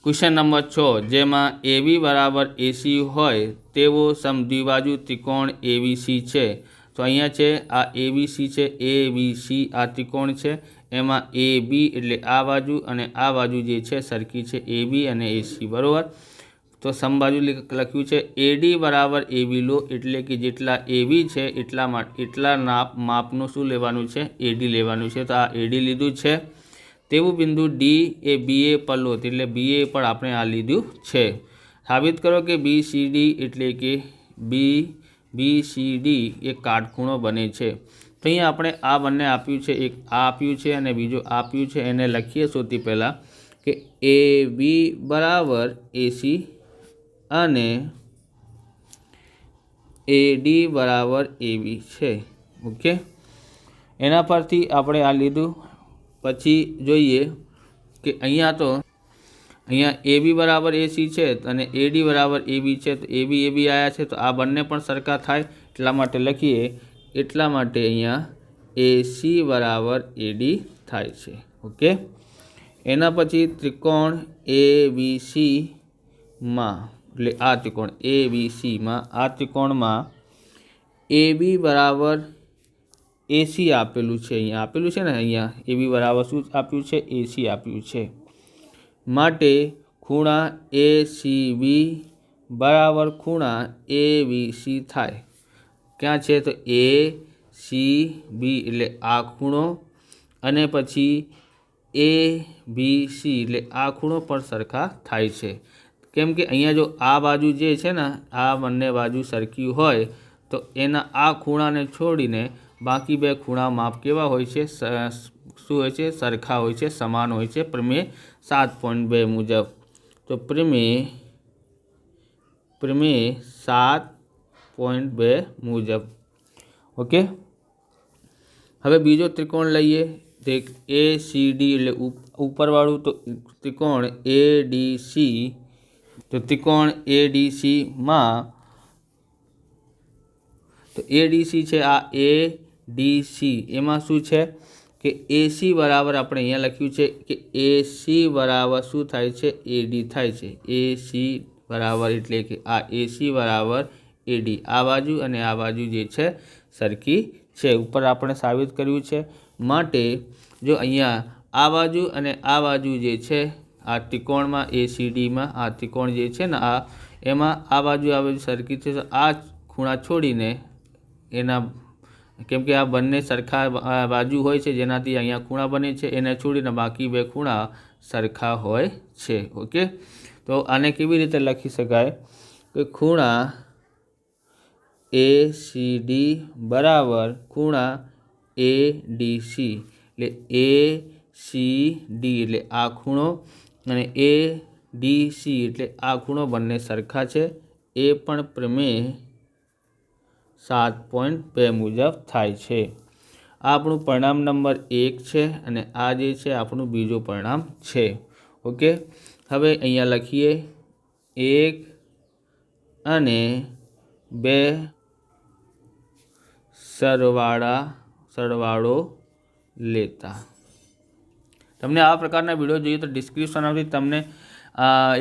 Question number 6 जेमा A B बराबर ए सी होय तेवो समद्विबाजु त्रिकोण ए बी सी है। तो अहींया छे आ ए बी सी है, ए बी सी आ त्रिकोण है। एमां ए बी एटले आ बाजू अने आ बाजू जे छे सरखी है ए बी अने ए सी बराबर। तो समबाजू लख्यु है ए डी बराबर ए बी लो एटले कि जेटला ए बी है एटला मापनु शुं लेवानुं छे ए डी लेवानुं छे। तो आ ए डी लीधुं छे। तेवुं बिंदु डी ए बी ए पर लो एटले बी ए पर आपणे आ लीधुं छे। साबित करो कि बी सी डी एटले कि बी सी डी एक काटखूणो बने छे। तो अहींया आपणे आ बंने आप्युं छे, एक आ आप्युं छे अने बीजो आप्युं छे। एने लखीए सौथी पहेला कि ए बी बराबर ए सी अने ए डी बराबर ए बी छे। ओके, एना परथी आपणे आ लीधुं। पछी जोईए कि अहींया तो अहींया ए बी बराबर ए सी है अने ए डी बराबर ए बी है। तो ए बी आया है तो आ बंने पण सरखा थाय एटला माटे लखीए एटला माटे अहींया ए सी बराबर ए डी थाय छे। ओके, एना पछी त्रिकोण ए बी सी मां एटले आ त्रिकोण ए बी सी मां आ त्रिकोण मां ए बी बराबर ए सी आपेलू है। अहींया आपेलू है ने अहींया ए बी बराबर शुं आप्युं छे ए सी आप्युं छे। माटे खूणा ए सी बी बराबर खूणा ए बी सी थाय। क्या छे तो ए सी बी एटले आ खूणो अने पछी ए बी सी एटले आ खूणो पण सरखा थाय छे। केम के अहींया जो आ बाजू जे छे ने आ बंने बाजू सरखी होय तो एना आ खूणाने छोड़ीने बाकी बे खूणा माप केवा होय छे शुं होय छे सरखा होय छे, समान होय छे प्रमेय 7.2 मुजब। तो प्रमेय 7.2 मुजब। ओके, हवे बीजो त्रिकोण लईए देख ए सी डी एटले उपरवाळुं तो त्रिकोण ए डी सी। तो त्रिकोण ए डी सी मां तो ए डी सी है आ ए डी सी एमां शुं छे कि ए सी बराबर आपणे अहींया लख्युं छे कि ए सी बराबर शुं थाय छे ए डी थाय छे। ए सी बराबर एटले कि आ ए सी बराबर ए डी आ बाजू अने आ बाजू जे छे सरखी छे। उपर आपणे साबित कर्युं छे। माटे जो अहींया आ बाजू अने आ बाजू जे छे आ त्रिकोण में ए सी डी में आ त्रिकोण जे छे ने आ एमां आ बाजू सरखी छे। तो आ खूणा छोड़ीने एना केम के आ बंने सरखा बाजू होय छे जेनाथी अहींया खूणा बने छे एने छोड़ीने बाकी बे खूणा सरखा होय छे। ओके, तो आने केवी रीते लखी शकाय कि खूणा ए सी डी बराबर खूणा ए डी सी एटले ए सी डी एटले आ खूणो अने ए डी सी एटले आ खूणो बंने सरखा छे। ए पण प्रमेय 7.2 मुजब थाय छे। आ आपणुं परिणाम नंबर 1 छे अने आ जे छे आपणुं बीजो परिणाम छे। ओके, हवे अहींया लखीए 1 अने 2 सरवाळो लेता। तमने आ प्रकारना विडियो जोईए तो डिस्क्रिप्शनमांथी तमने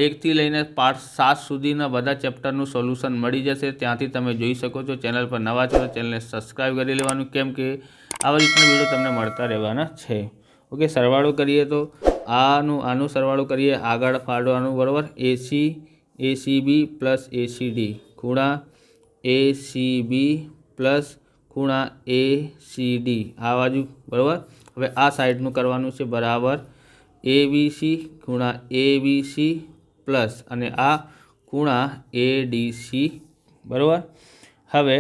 1 थी लईने पार्ट 7 सुधीना बधा चेप्टरनुं सोल्यूशन मळी जशे। त्यांथी तमे जोई शको छो। चेनल पर नवा छो तो चेनलने सब्सक्राइब करी लेवानुं केम के आवा रीतना विडियो तमने मळता रहेवाना छे। ओके, सरवाळो करीए तो आनु सरवाळो करीए आगळ फाळवानुं बरोबर। A C B plus A C D खूणा ए सी बी प्लस खूणा ए सी डी आ बाजू बराबर। हवे आ साइडनुं करवानुं छे बराबर ए बी सी खूणा ए बी सी प्लस अने आ खूणा ए डी सी बराबर। हवे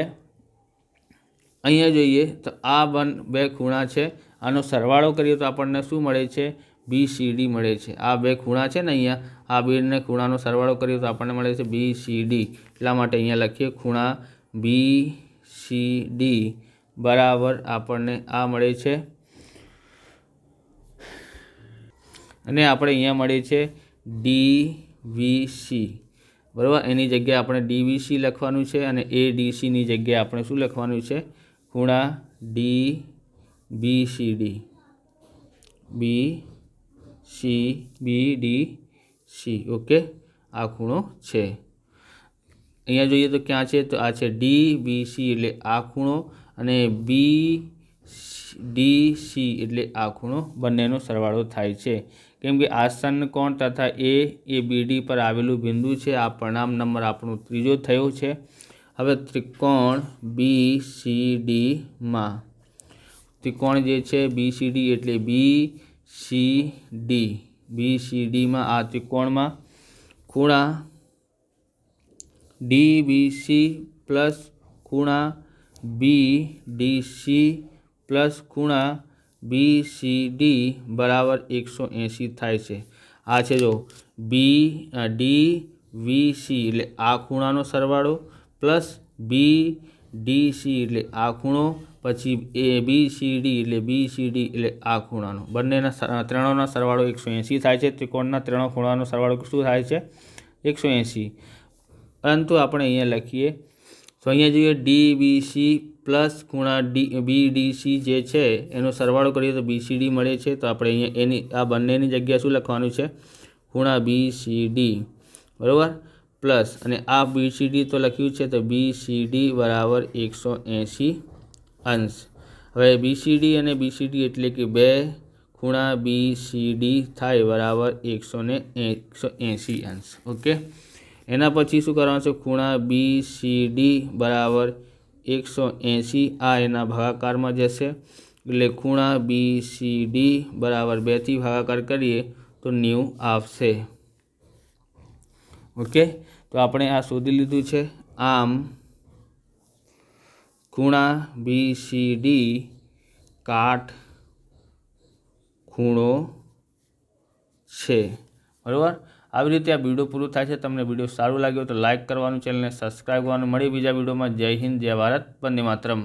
अहींया जोईए तो आ बे खूणा छे आनो सरवाळो करीए तो आपणने शुं मळे छे बी सी डी मळे छे। आ बे खूणा छे ने अहींया आ बेने खूणानो सरवाळो करीए तो आपणने मळे छे बी सी डी। એટલા માટે અહીંયા લખીએ ખૂણા બી सी डी बराबर આપણને આ મળે છે અને આપણે અહીંયા મળે છે DVC બરાબર। એની જગ્યાએ આપણે DVC લખવાનું છે અને ADC ની જગ્યાએ આપણે શું લખવાનું છે ખૂણા DBCD BCBD સી. ઓકે, આ ખૂણો છે. અહીંયા જોઈએ તો ક્યાં છે, તો આ છે DBC એટલે આ ખૂણો, અને BDC એટલે આ ખૂણો, બંનેનો સરવાળો થાય છે. કેમ કે આસન્ન કોણ તથા ABD પર આવેલું બિંદુ છે. આ પરિણામ નંબર આપણો ત્રીજો થયો છે. હવે ત્રિકોણ BCDમાં ત્રિકોણ જે છે BCD એટલે BCDમાં આ ત્રિકોણમાં ખૂણા DBC પ્લસ ખૂણા BDC પ્લસ ખૂણા BCD બરાબર 180 થાય છે. આ છે જો DVC એટલે આ ખૂણાનો સરવાળો પ્લસ BDC એટલે આ ખૂણો, પછી BCD એટલે આ ખૂણાનો, બંનેના ત્રણોના સરવાળો 180 થાય છે. ત્રિકોણના ત્રણો ખૂણાનો સરવાળો શું થાય છે? 180. પરંતુ આપણે અહીંયા લખીએ તો અહીંયા જોઈએ DBC પ્લસ ખૂણા BDC જે છે એનો સરવાળો કરીએ તો BCD મળે છે. તો આપણે અહીંયા એની આ બંનેની જગ્યાએ શું લખવાનું છે? ખૂણા BCD, બરાબર, પ્લસ અને આ BCD તો લખ્યું છે, તો BCD બરાબર 180 અંશ. હવે BCD અને BCD એટલે કે બે ખૂણા BCD થાય બરાબર 180 અંશ. ઓકે, એના પછી શું કરવાનું છે? ખૂણા BCD બરાબર 180, આ એના ભાગાકારમાં જશે એટલે ખૂણા BCD બરાબર 2થી ભાગાકાર કરીએ તો 90 આવશે. ઓકે, તો આપણે આ શોધી લીધું છે. આમ ખૂણા BCD કાટ ખૂણો છે, બરાબર. આવી રીતે આ વિડીયો પૂરો થાય છે. તમને વિડીયો સારું લાગ્યો તો લાઇક કરવાનું, ચેનલને સબસ્ક્રાઈબ કરવાનું. મળી બીજા વિડીયોમાં. જય હિન્દ, જય ભારત, વંદે માતરમ.